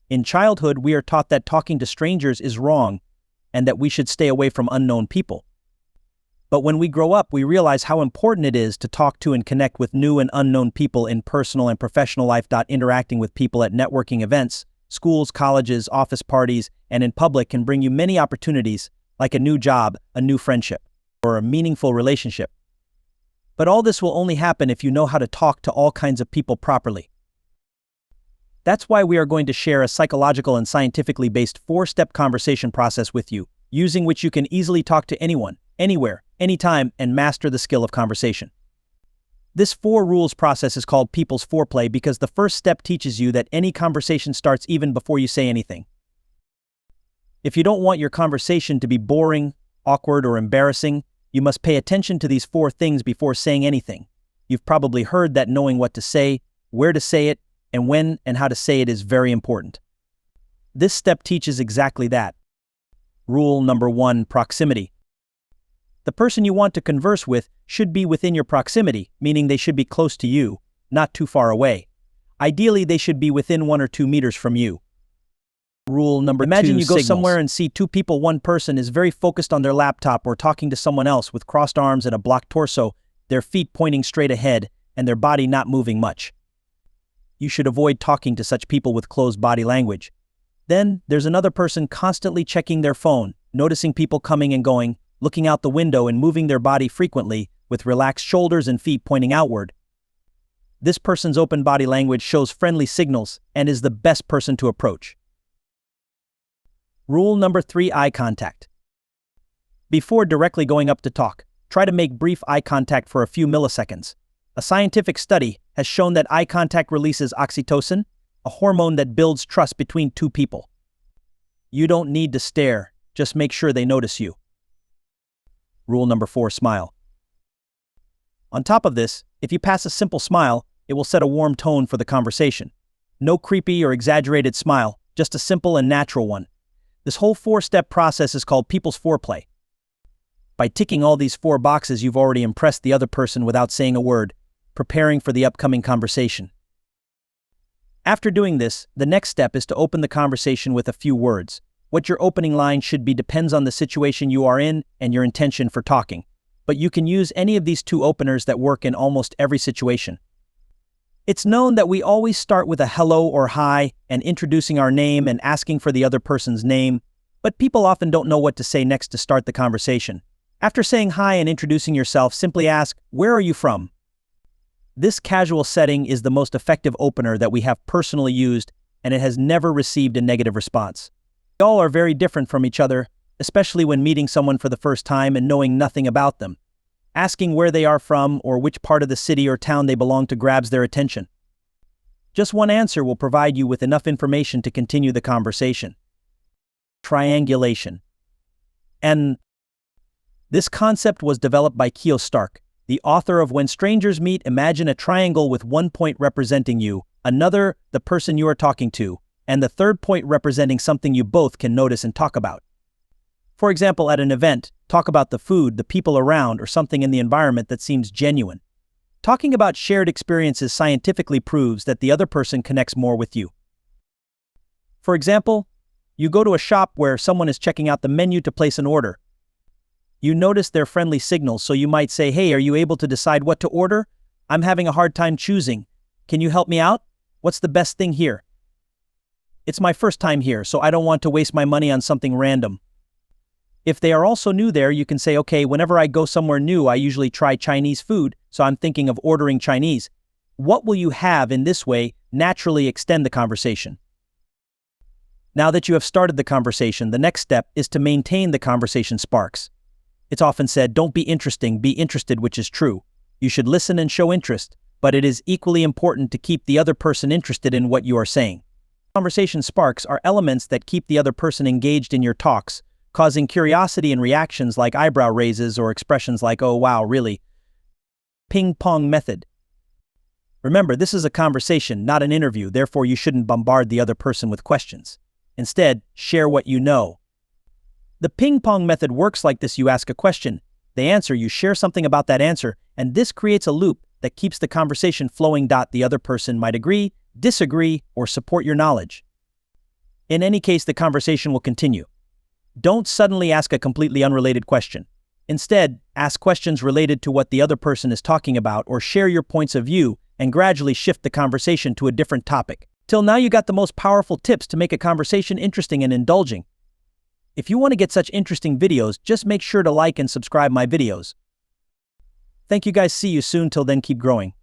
In childhood, we are taught that talking to strangers is wrong and that we should stay away from unknown people. But when we grow up, we realize how important it is to talk to and connect with new and unknown people in personal and professional life. Interacting with people at networking events, schools, colleges, office parties, and in public can bring you many opportunities, like a new job, a new friendship, or a meaningful relationship. But all this will only happen if you know how to talk to all kinds of people properly. That's why we are going to share a psychological and scientifically based 4-step conversation process with you, using which you can easily talk to anyone, anywhere, anytime, and master the skill of conversation. This 4 rules process is called People's Foreplay because the first step teaches you that any conversation starts even before you say anything. If you don't want your conversation to be boring, awkward, or embarrassing, you must pay attention to these 4 things before saying anything. You've probably heard that knowing what to say, where to say it, and when and how to say it is very important. This step teaches exactly that. Rule number 1, proximity. The person you want to converse with should be within your proximity, meaning they should be close to you, not too far away. Ideally, they should be within 1 or 2 meters from you. Rule number 2, Imagine you go signals. somewhere and see 2 people. One person is very focused on their laptop or talking to someone else with crossed arms and a blocked torso, their feet pointing straight ahead, and their body not moving much. You should avoid talking to such people with closed body language. Then, there's another person constantly checking their phone, noticing people coming and going, looking out the window and moving their body frequently, with relaxed shoulders and feet pointing outward. This person's open body language shows friendly signals and is the best person to approach. Rule number 3, eye contact. Before directly going up to talk, try to make brief eye contact for a few milliseconds. A scientific study has shown that eye contact releases oxytocin, a hormone that builds trust between 2 people. You don't need to stare, just make sure they notice you. Rule number 4, smile. On top of this, if you pass a simple smile, it will set a warm tone for the conversation. No creepy or exaggerated smile, just a simple and natural one. This whole 4-step process is called People's Foreplay. By ticking all these 4 boxes, you've already impressed the other person without saying a word, preparing for the upcoming conversation. After doing this, the next step is to open the conversation with a few words. What your opening line should be depends on the situation you are in and your intention for talking, but you can use any of these 2 openers that work in almost every situation. It's known that we always start with a hello or hi and introducing our name and asking for the other person's name, but people often don't know what to say next to start the conversation. After saying hi and introducing yourself, simply ask, "Where are you from?" This casual setting is the most effective opener that we have personally used, and it has never received a negative response. We all are very different from each other, especially when meeting someone for the first time and knowing nothing about them. Asking where they are from or which part of the city or town they belong to grabs their attention. Just one answer will provide you with enough information to continue the conversation. Triangulation. And this concept was developed by Keo Stark, the author of When Strangers Meet, Imagine a Triangle with 1 point representing you, another, the person you are talking to, and the 3rd point representing something you both can notice and talk about. For example, at an event, talk about the food, the people around, or something in the environment that seems genuine. Talking about shared experiences scientifically proves that the other person connects more with you. For example, you go to a shop where someone is checking out the menu to place an order. You notice their friendly signals, so you might say, "Hey, are you able to decide what to order? I'm having a hard time choosing. Can you help me out? What's the best thing here? It's my first time here, so I don't want to waste my money on something random." If they are also new there, you can say, "Okay, whenever I go somewhere new, I usually try Chinese food, so I'm thinking of ordering Chinese. What will you have?" In this way, naturally extend the conversation. Now that you have started the conversation, the next step is to maintain the conversation sparks. It's often said, "Don't be interesting, be interested," which is true. You should listen and show interest, but it is equally important to keep the other person interested in what you are saying. Conversation sparks are elements that keep the other person engaged in your talks, causing curiosity and reactions like eyebrow raises or expressions like, "Oh wow, really?" Ping Pong Method. Remember, this is a conversation, not an interview, therefore you shouldn't bombard the other person with questions. Instead, share what you know. The ping pong method works like this: you ask a question, they answer, you share something about that answer, and this creates a loop that keeps the conversation flowing. The other person might agree, disagree, or support your knowledge. In any case, the conversation will continue. Don't suddenly ask a completely unrelated question. Instead, ask questions related to what the other person is talking about or share your points of view and gradually shift the conversation to a different topic. Till now, you got the most powerful tips to make a conversation interesting and indulging. If you want to get such interesting videos, just make sure to like and subscribe my videos. Thank you guys. See you soon. Till then, keep growing.